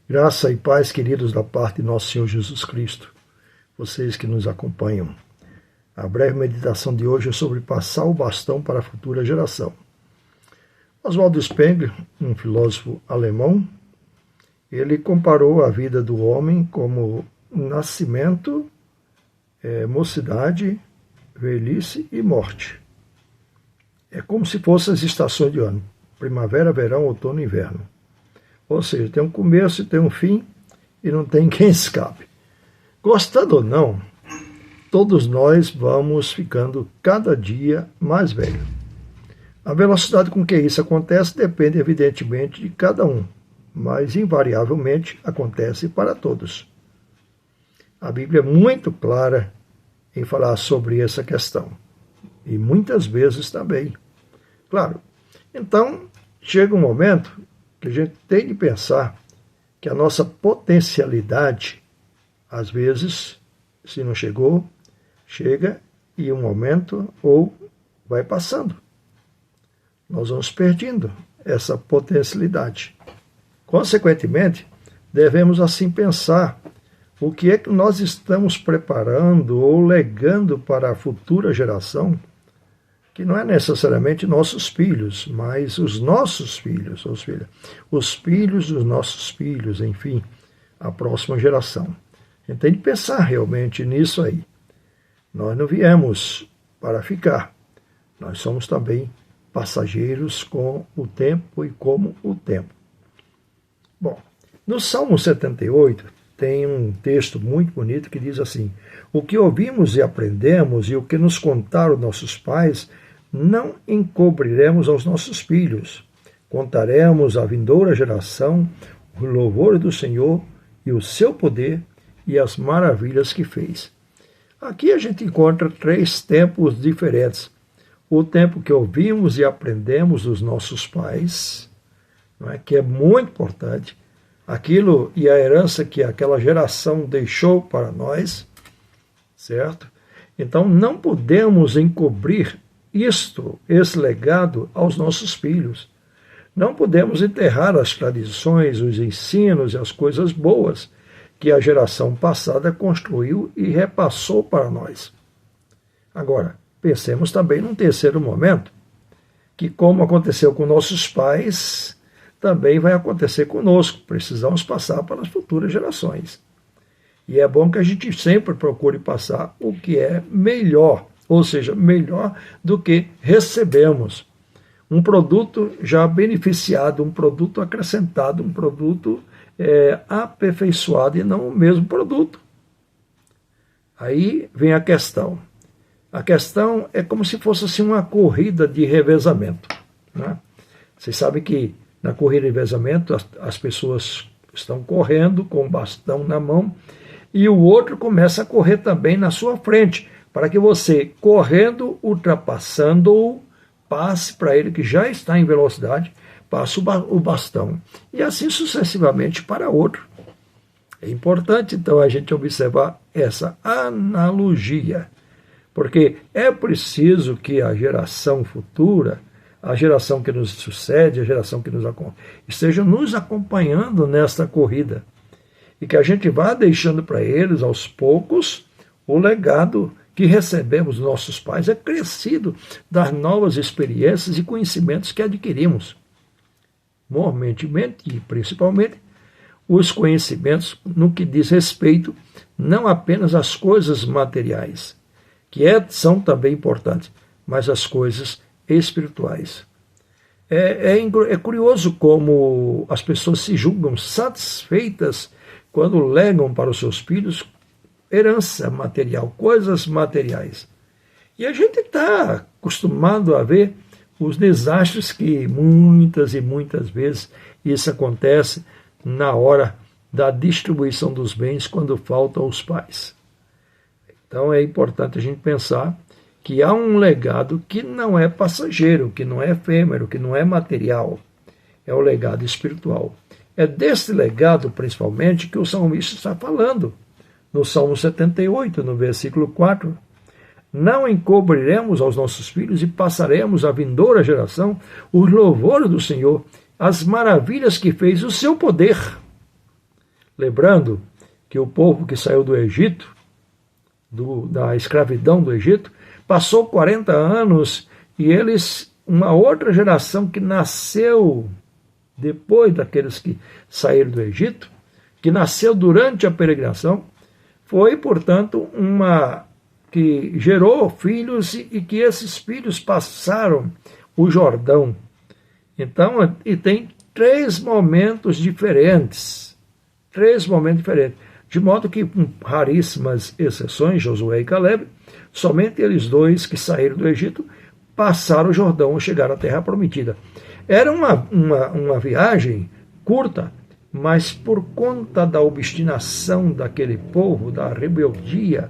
Graça e paz, queridos, da parte de nosso Senhor Jesus Cristo, vocês que nos acompanham. A breve meditação de hoje é sobre passar o bastão para a futura geração. Oswald Spengler, um filósofo alemão, ele comparou a vida do homem como nascimento, mocidade, velhice e morte. É como se fossem as estações de ano: primavera, verão, outono e inverno. Ou seja, tem um começo e tem um fim, e não tem quem escape. Gostando ou não, todos nós vamos ficando cada dia mais velhos. A velocidade com que isso acontece depende, evidentemente, de cada um, mas invariavelmente acontece para todos. A Bíblia é muito clara em falar sobre essa questão, e muitas vezes também. Claro, então chega um momento que a gente tem de pensar que a nossa potencialidade, às vezes, se não chegou, chega e um momento ou vai passando. Nós vamos perdendo essa potencialidade. Consequentemente, devemos assim pensar o que é que nós estamos preparando ou legando para a futura geração, que não é necessariamente nossos filhos, mas os nossos filhos, os filhos dos nossos filhos, enfim, a próxima geração. A gente tem de pensar realmente nisso aí. Nós não viemos para ficar, nós somos também passageiros com o tempo e como o tempo. Bom, no Salmo 78 tem um texto muito bonito que diz assim: o que ouvimos e aprendemos e o que nos contaram nossos pais, não encobriremos aos nossos filhos. Contaremos à vindoura geração o louvor do Senhor e o seu poder e as maravilhas que fez. Aqui a gente encontra 3 tempos diferentes. O tempo que ouvimos e aprendemos dos nossos pais, não é? Que é muito importante, aquilo e a herança que aquela geração deixou para nós, certo? Então não podemos encobrir esse legado aos nossos filhos. Não podemos enterrar as tradições, os ensinos e as coisas boas que a geração passada construiu e repassou para nós. Agora, pensemos também num terceiro momento, que como aconteceu com nossos pais, também vai acontecer conosco. Precisamos passar para as futuras gerações. E é bom que a gente sempre procure passar o que é melhor, ou seja, melhor do que recebemos. Um produto já beneficiado, um produto acrescentado, um produto aperfeiçoado e não o mesmo produto. Aí vem a questão. A questão é como se fosse assim, uma corrida de revezamento, né? Vocês sabem que na corrida de revezamento as pessoas estão correndo com o bastão na mão e o outro começa a correr também na sua frente, para que você, correndo, ultrapassando-o, passe para ele que já está em velocidade, passe o bastão. E assim sucessivamente para outro. É importante, então, a gente observar essa analogia, porque é preciso que a geração futura, a geração que nos sucede, a geração que esteja nos acompanhando nesta corrida, e que a gente vá deixando para eles, aos poucos, o legado que recebemos dos nossos pais, é crescido das novas experiências e conhecimentos que adquirimos. Momentos e principalmente os conhecimentos no que diz respeito não apenas às coisas materiais, que são também importantes, mas às coisas espirituais. É curioso como as pessoas se julgam satisfeitas quando legam para os seus filhos herança material, coisas materiais. E a gente está acostumado a ver os desastres que muitas e muitas vezes isso acontece na hora da distribuição dos bens quando faltam os pais. Então é importante a gente pensar que há um legado que não é passageiro, que não é efêmero, que não é material. É o legado espiritual. É desse legado, principalmente, que o salmista está falando. No Salmo 78, no versículo 4, não encobriremos aos nossos filhos e passaremos à vindoura geração os louvores do Senhor, as maravilhas que fez, o seu poder. Lembrando que o povo que saiu do Egito, da escravidão do Egito, passou 40 anos e eles, uma outra geração que nasceu depois daqueles que saíram do Egito, que nasceu durante a peregrinação, foi, portanto, uma que gerou filhos e que esses filhos passaram o Jordão. Então, e tem três momentos diferentes, de modo que, com raríssimas exceções, Josué e Caleb, somente eles dois que saíram do Egito passaram o Jordão e chegaram à Terra Prometida. Era uma viagem curta, mas por conta da obstinação daquele povo, da rebeldia,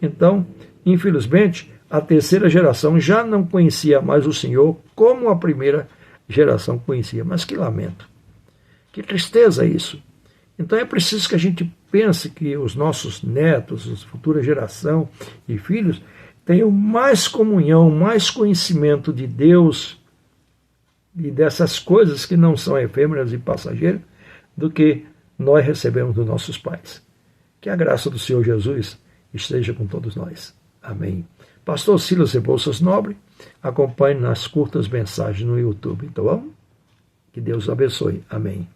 então, infelizmente, a terceira geração já não conhecia mais o Senhor como a primeira geração conhecia. Mas que lamento, que tristeza isso. Então é preciso que a gente pense que os nossos netos, a futura geração e filhos, tenham mais comunhão, mais conhecimento de Deus e dessas coisas que não são efêmeras e passageiras, do que nós recebemos dos nossos pais. Que a graça do Senhor Jesus esteja com todos nós. Amém. Pastor Silas Rebouças Nobre, acompanhe nas curtas mensagens no YouTube. Então vamos? Que Deus abençoe. Amém.